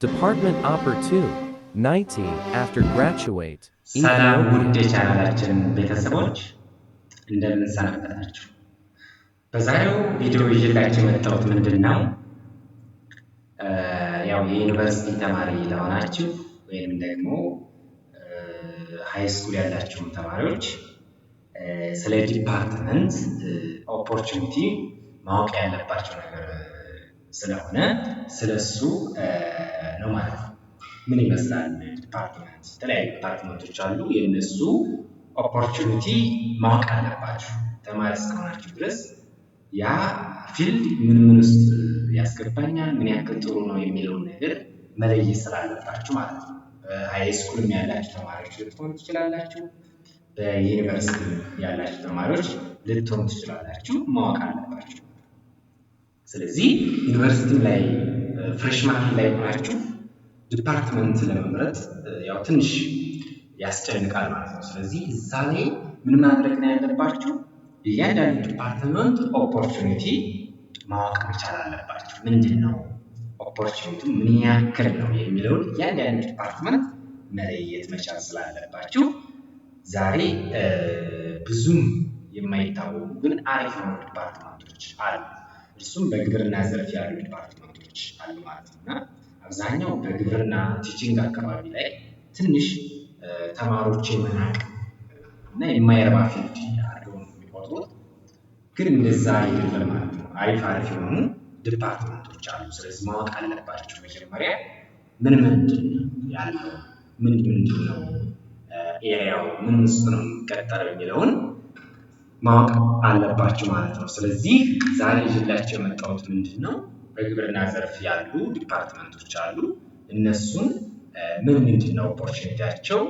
Department Upper 2, 90 after graduate. ሰላም ውድ የቻናላችን ቤተሰቦች እንደምን ሰነበታችሁ? በዛሬው ቪዲዮ ይዤላችሁ የመጣሁት ምንድነው ያው የዩኒቨርሲቲ ተማሪ ለሆናችሁ ወይም ደግሞ ሃይ ስኩል ያላችሁ ተማሪዎች ስለ ዲፓርትመንት ኦፖርቹኒቲ ማወቅ ያለባችሁ ነገር ስለሆነ ስለሱ ነው ማለት ነው። ምን ይመስላል ዲፓርትመንት? የተለያዩ ዲፓርትመንቶች አሉ። የነሱ ኦፖርቹኒቲ ማወቅ አለባችሁ ተማሪ እስከሆናችሁ ድረስ። ያ ፊልድ ምን ውስጥ ያስገባኛል፣ ምን ያክል ጥሩ ነው የሚለውን ነገር መለየት ስላለባችሁ ማለት ነው። በሃይ ስኩል ያላችሁ ተማሪዎች ልትሆኑ ትችላላችሁ። በዩኒቨርሲቲ ያላችሁ ተማሪዎች ልትሆኑ ትችላላችሁ። ማወቅ አለባችሁ። ስለዚህ ዩኒቨርሲቲ ላይ ፍሬሽማን ላይ ሆናችሁ ዲፓርትመንት ለመምረጥ ያው ትንሽ ያስጨንቃል ማለት ነው። ስለዚህ እዛ ላይ ምን ማድረግ ነው ያለባችሁ? እያንዳንዱ ዲፓርትመንት ኦፖርቹኒቲ ማወቅ መቻል አለባችሁ። ምንድነው ኦፖርቹኒቲ፣ ምን ያክል ነው የሚለውን እያንዳንዱ ዲፓርትመንት መለየት መቻል ስላለባችሁ ዛሬ ብዙም የማይታወቁ ግን አሪፍ የሆኑ ዲፓርትመንቶች አሉ። እሱም በግብርና ዘርፍ ያሉ ዲፓርትመንቶች አሉ ማለት ነው። እና አብዛኛው በግብርና ቲቺንግ አካባቢ ላይ ትንሽ ተማሪዎች የመናቅ እና የማይረባ ፊልድ አድርገው ነው የሚቆጥሩት። ግን እንደዛ አይደለም ማለት ነው። አሪፍ የሆኑ ዲፓርትመንቶች አሉ። ስለዚህ ማወቅ አለባቸው መጀመሪያ ምንድን ያለው ምንድን ነው ኤሪያው ምን ውስጥ ነው የሚቀጠረው የሚለውን ማወቅ አለባችሁ ማለት ነው። ስለዚህ ዛሬ ይዤላችሁ የመጣሁት ምንድነው በግብርና ዘርፍ ያሉ ዲፓርትመንቶች አሉ። እነሱን ምንድነው ኦፖርቹኒቲያቸው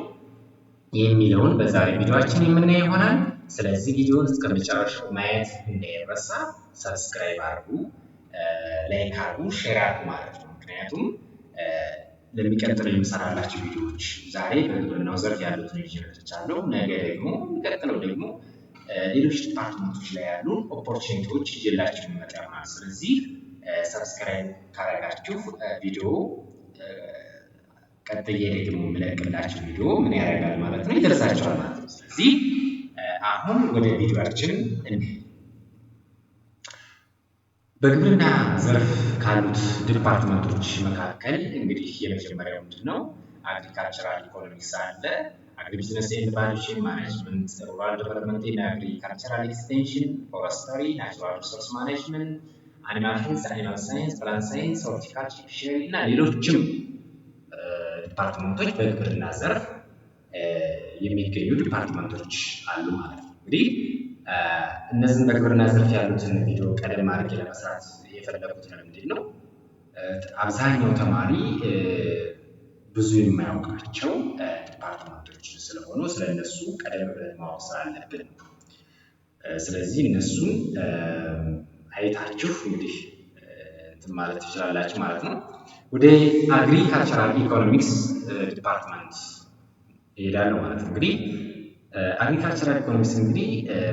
የሚለውን በዛሬ ቪዲዮአችን የምናየው ይሆናል። ስለዚህ ቪዲዮውን እስከመጨረሻው ማየት እንዳይረሳ፣ ሰብስክራይብ አድርጉ፣ ላይክ አድርጉ፣ ሼር አድርጉ ማለት ነው። ምክንያቱም ለሚቀጥለው የምሰራላችሁ ቪዲዮዎች ዛሬ በግብርናው ዘርፍ ያሉትን ይዤ መጥቻለሁ። ነገ ደግሞ የሚቀጥለው ደግሞ ሌሎች ዲፓርትመንቶች ላይ ያሉ ኦፖርቹኒቲዎች ይዤላችሁ የምመጣ ይሆናል። ስለዚህ ሰብስክራይብ ካደረጋችሁ ቪዲዮ ቀጥዬ ደግሞ የምለቅላችሁ ቪዲዮ ምን ያደርጋል ማለት ነው፣ ይደርሳችኋል ማለት ነው። ስለዚህ አሁን ወደ ቪዲዮአችን እንሂድ። በግብርና ዘርፍ ካሉት ዲፓርትመንቶች መካከል እንግዲህ የመጀመሪያው ምንድነው አግሪካልቸራል ኢኮኖሚክስ አለ። agribusiness and value chain management, rural development and agricultural extension, forestry, natural resource management, animal health, animal science, plant science, horticulture, fishery እና ሌሎችም ዲፓርትመንቶች በግብርና ዘርፍ የሚገኙ ዲፓርትመንቶች አሉ ማለት ነው። እንግዲህ እነዚህን በግብርና ዘርፍ ያሉትን ቪዲዮ ቀደም አድርጌ ለመስራት የፈለኩት ለምንድን ነው አብዛኛው ተማሪ ብዙ የማያውቃቸው ዲፓርትመንቶች ስለሆኑ ስለነሱ ቀደም ብለን ማወቅ ስላለብን፣ ስለዚህ እነሱን አይታችሁ እንግዲህ እንትን ማለት ትችላላችሁ ማለት ነው። ወደ አግሪካልቸራል ኢኮኖሚክስ ዲፓርትመንት ይሄዳሉ ማለት ነው። እንግዲህ አግሪካልቸራል ኢኮኖሚክስ እንግዲህ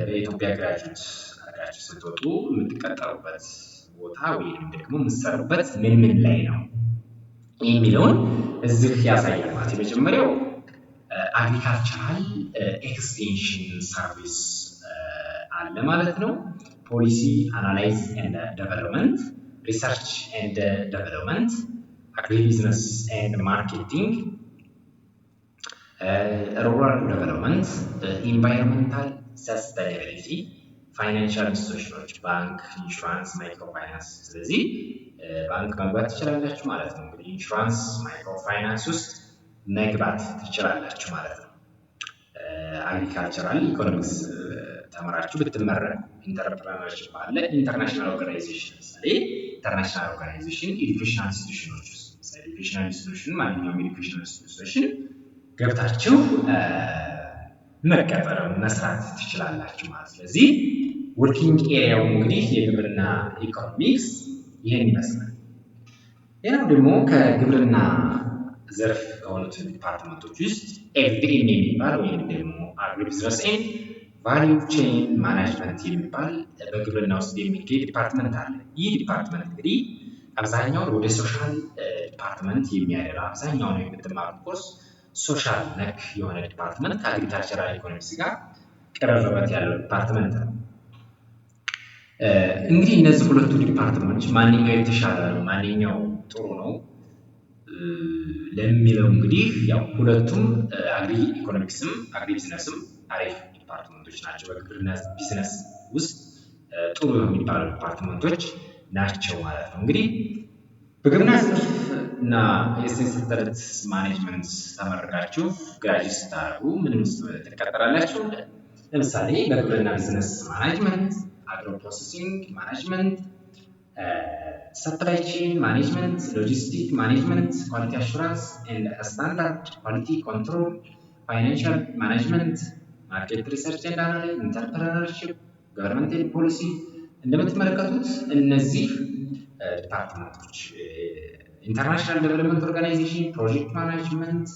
በኢትዮጵያ ግራጁዌት አድርጋችሁ ስትወጡ የምትቀጠሩበት ቦታ ወይም ደግሞ የምትሰሩበት ምን ላይ ነው የሚለውን እዚህ ያሳያል ማለት ነው። የመጀመሪያው አግሪካልቸራል ኤክስቴንሽን ሰርቪስ አለ ማለት ነው። ፖሊሲ አናላይዝ ኤንድ ዴቨሎፕመንት፣ ሪሰርች ኤንድ ዴቨሎፕመንት፣ አግሪቢዝነስ ኤንድ ማርኬቲንግ፣ ሩራል ዴቨሎፕመንት፣ ኢንቫይሮንመንታል ሰስቴናቢሊቲ፣ ፋይናንሻል ኢንስቲትዩሽኖች፣ ባንክ፣ ኢንሹራንስ፣ ማይክሮ ፋይናንስ። ስለዚህ ባንክ መግባት ትችላላችሁ ማለት ነው። እንግዲህ ኢንሹራንስ፣ ማይክሮ ፋይናንስ ውስጥ መግባት ትችላላችሁ ማለት ነው። አግሪካልቸራል ኢኮኖሚክስ ተምራችሁ ብትመረቁ ኢንተርፕረነርሺፕ አለ። ኢንተርናሽናል ኦርጋናይዜሽን፣ ለምሳሌ ኢንተርናሽናል ኦርጋናይዜሽን ኤዱኬሽናል ኢንስቲትዩሽኖች ውስጥ ኤዱኬሽናል ኢንስቲትዩሽን ማንኛውም ኤዱኬሽናል ኢንስቲትዩሽን ገብታችሁ መቀጠር መስራት ትችላላችሁ ማለት ነው። ስለዚህ ወርኪንግ ኤሪያው እንግዲህ የግብርና ኢኮኖሚክስ ይሄን ይመስላል። ሌላው ደግሞ ከግብርና ዘርፍ ከሆኑት ዲፓርትመንቶች ውስጥ ኤፍዲኤም የሚባል ወይም ደግሞ አግሪቢዝነስ ኤንድ ቫልዩ ቼን ማኔጅመንት የሚባል በግብርና ውስጥ የሚገኝ ዲፓርትመንት አለ። ይህ ዲፓርትመንት እንግዲህ አብዛኛውን ወደ ሶሻል ዲፓርትመንት የሚያደላ አብዛኛውን የምትማሩት ኮርስ ሶሻል ነክ የሆነ ዲፓርትመንት ከአግሪካልቸራል ኢኮኖሚክስ ጋር ቅርርበት ያለው ዲፓርትመንት ነው። እንግዲህ እነዚህ ሁለቱ ዲፓርትመንቶች ማንኛው የተሻለ ነው፣ ማንኛው ጥሩ ነው ለሚለው እንግዲህ ያው ሁለቱም አግሪ ኢኮኖሚክስም አግሪ ቢዝነስም አሪፍ ዲፓርትመንቶች ናቸው። በግብርና ቢዝነስ ውስጥ ጥሩ የሚባሉ ዲፓርትመንቶች ናቸው ማለት ነው። እንግዲህ በግብርና ዘርፍ እና የሴንተርድ ማኔጅመንት ተመርቃችሁ ግራጁዌት ስታደርጉ ምን ውስጥ ትቀጠራላችሁ? ለምሳሌ በግብርና ቢዝነስ ማኔጅመንት፣ አግሮ ፕሮሰሲንግ ማኔጅመንት፣ ሰፕላይ ቼን ማኔጅመንት፣ ሎጂስቲክ ማኔጅመንት፣ ኳሊቲ አሹራንስ ኤንድ ስታንዳርድ ኳሊቲ ኮንትሮል፣ ፋይናንሻል ማኔጅመንት፣ ማርኬት ሪሰርች ኤንድ አናሊሲስ፣ ኢንተርፕረነርሺፕ፣ ገቨርንመንት ፖሊሲ እንደምትመለከቱት እነዚህ ዲፓርትመንቶች ኢንተርናሽናል ዴቨሎፕመንት ኦርጋናይዜሽን፣ ፕሮጀክት ማኔጅመንት፣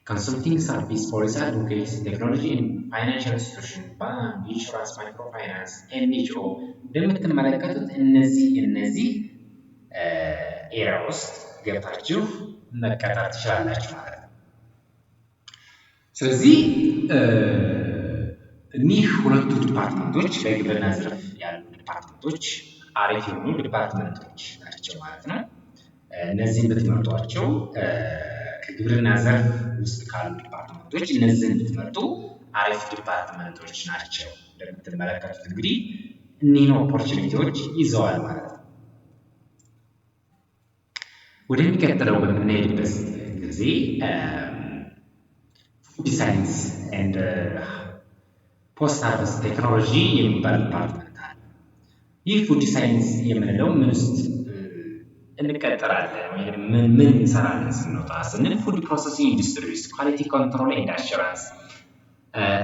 ኮንሰልቲንግ ሰርቪስ፣ ፖሊሲ አድቮኬሲ፣ ቴክኖሎጂ ፋይናንሻል ኢንስቲትዩሽን፣ ባንክ፣ ኢንሹራንስ፣ ማይክሮ ፋይናንስ፣ ኤንጂኦ እንደምትመለከቱት እነዚህ ኤሪያ ውስጥ ገብታችሁ መቀጠር ትችላላችሁ ማለት ነው። ስለዚህ እኒህ ሁለቱ ዲፓርትመንቶች በግብርና ዘርፍ ያሉ ዲፓርትመንቶች አሪፍ የሆኑ ዲፓርትመንቶች ናቸው ማለት ነው። እነዚህን ብትመርጧቸው ከግብርና ዘርፍ ውስጥ ካሉ ዲፓርትመንቶች እነዚህን ብትመርጡ አሪፍ ዲፓርትመንቶች ናቸው። እንደምትመለከቱት እንግዲህ እኒህን ኦፖርቹኒቲዎች ይዘዋል ማለት ነው። ወደሚቀጥለው በምንሄድበት ጊዜ ፉድ ሳይንስ ኤንድ ፖስት ሃርቨስት ቴክኖሎጂ የሚባል ዲፓርትመንት አለ። ይህ ፉድ ሳይንስ የምንለው ምን ውስጥ እንቀጠራለን ወይም ምን እንሰራለን ስንወጣ ስንል ፉድ ፕሮሰሲንግ ኢንዱስትሪ ውስጥ ኳሊቲ ኮንትሮል ኤንድ አሹራንስ፣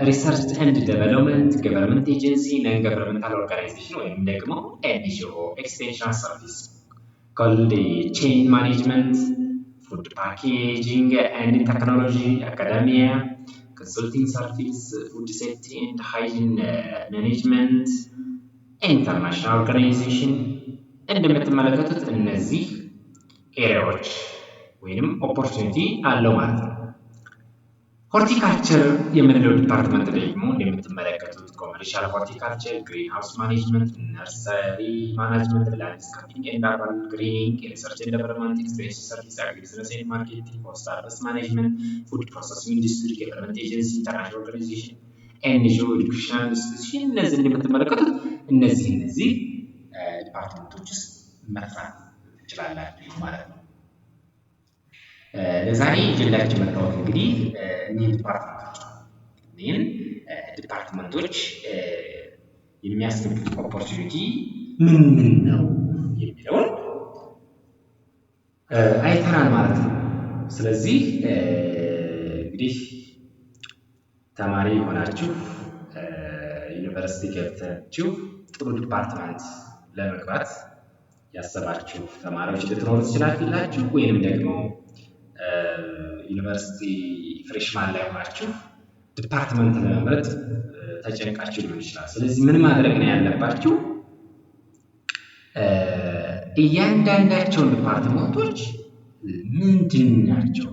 ሪሰርች ኤንድ ዴቨሎፕመንት፣ ገቨርንመንት ኤጀንሲ፣ ነን ገቨርንመንታል ኦርጋናይዜሽን ወይም ደግሞ ኤንጂኦ፣ ኤክስቴንሽን ሰርቪስ፣ ኮልድ ቼን ማኔጅመንት፣ ፉድ ፓኬጂንግ ኤንድ ቴክኖሎጂ፣ አካዳሚያ፣ ኮንሰልቲንግ ሰርቪስ፣ ፉድ ሴፍቲ ኤንድ ሃይጂን ማኔጅመንት፣ ኢንተርናሽናል ኦርጋናይዜሽን እንደምትመለከቱት እነዚህ ኤሪያዎች ወይም ኦፖርቹኒቲ አለው ማለት ነው። ሆርቲካልቸር የምንለው ዲፓርትመንት ደግሞ እንደምትመለከቱት ኮመርሻል ሆርቲካልቸር፣ ግሪን ሃውስ ማኔጅመንት፣ ነርሰሪ ማኔጅመንት፣ ላንድስኬፒንግ ኤንድ አርባን ግሪኒንግ፣ ሪሰርች ኤንድ ዴቨሎፕመንት፣ ኤክስቴንሽን ሰርቪስ፣ አግሪ ቢዝነስ ኤንድ ማርኬቲንግ፣ ፖስት ሃርቨስት ማኔጅመንት፣ ፉድ ፕሮሰሲንግ ኢንዱስትሪ፣ ገቨርንመንት ኤጀንሲ፣ ኢንተርናሽናል ኦርጋናይዜሽን፣ ኤንጂኦ፣ ኤዱኬሽናል ኢንስቲትዩሽን እነዚህ እንደምትመለከቱት እነዚህ ዲፓርትመንቶች ውስጥ መስራት ትችላላችሁ ማለት ነው። ለዛሬ ይዤላችሁ የመጣሁት እንግዲህ እኒህን ዲፓርትመንቶች የሚያስገኙት ኦፖርቹኒቲ ምን ነው የሚለውን አይተናል ማለት ነው። ስለዚህ እንግዲህ ተማሪ ሆናችሁ ዩኒቨርሲቲ ገብታችሁ ጥሩ ዲፓርትመንት ለመግባት ያሰባችሁ ተማሪዎች ልትኖሩ ትችላላችሁ፣ ወይም ደግሞ ዩኒቨርሲቲ ፍሬሽማን ላይ ሆናችሁ ዲፓርትመንት ለመምረጥ ተጨንቃችሁ ሊሆን ይችላል። ስለዚህ ምን ማድረግ ነው ያለባችሁ? እያንዳንዳቸውን ዲፓርትመንቶች ምንድን ናቸው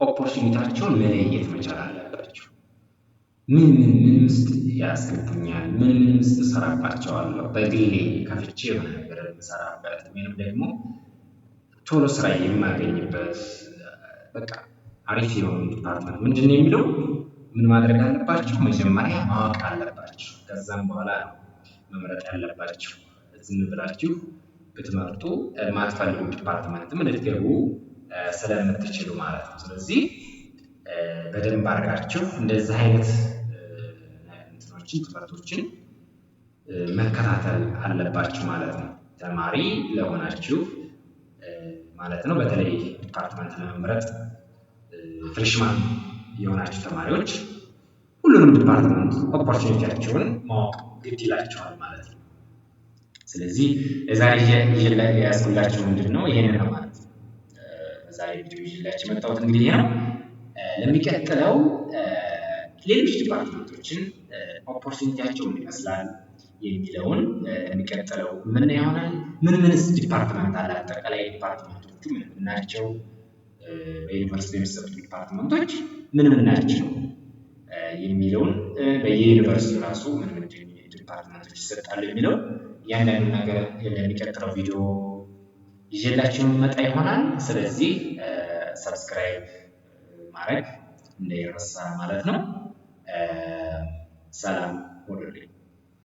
ኦፖርቹኒቲያቸውን መለየት መቻል አለባችሁ። ምን ውስጥ ያስገቡኛል፣ ምን ውስጥ እሰራባቸዋለሁ፣ በግሌ ከፍቼ የሆነ ነገር የምሰራበት ወይም ደግሞ ቶሎ ስራ የማገኝበት በቃ አሪፍ የሆነ ዲፓርትመንት ምንድን ነው የሚለው ምን ማድረግ አለባችሁ? መጀመሪያ ማወቅ አለባችሁ። ከዛም በኋላ ነው መምረጥ ያለባችሁ። ዝም ብላችሁ ብትመርጡ ማትፈልጉ ዲፓርትመንትም ልትገቡ ስለምትችሉ ማለት ነው። ስለዚህ በደንብ አድርጋችሁ እንደዚህ አይነት ትምህርቶችን መከታተል አለባችሁ ማለት ነው። ተማሪ ለሆናችሁ ማለት ነው። በተለይ ዲፓርትመንት ለመምረጥ ፍሬሽማን የሆናችሁ ተማሪዎች ሁሉንም ዲፓርትመንት ኦፖርቹኒቲያቸውን ማወቅ ግድ ይላቸዋል ማለት ነው። ስለዚህ ዛሬ ያስኩላችሁ ምንድን ነው ይሄንን ነው ማለት ነው። ዛሬ ቪዲዮ ይዤላችሁ የመጣሁት እንግዲህ ይሄ ነው። ለሚቀጥለው ሌሎች ዲፓርትመንቶችን ኦፖርቹኒቲያቸው ምን ይመስላል፣ የሚለውን የሚቀጥለው ምን ይሆናል? ምንስ ዲፓርትመንት አለ? አጠቃላይ ዲፓርትመንቶቹ ምን ናቸው? በዩኒቨርሲቲ የሚሰጡ ዲፓርትመንቶች ምን ናቸው የሚለውን በየዩኒቨርሲቲው ራሱ ምን ዲፓርትመንቶች ይሰጣሉ የሚለው እያንዳንዱ ነገር ለሚቀጥለው ቪዲዮ ይዤላችሁ መጣ ይሆናል። ስለዚህ ሰብስክራይብ ማድረግ እንዳይረሳ ማለት ነው። ሰላም ሁኑልኝ።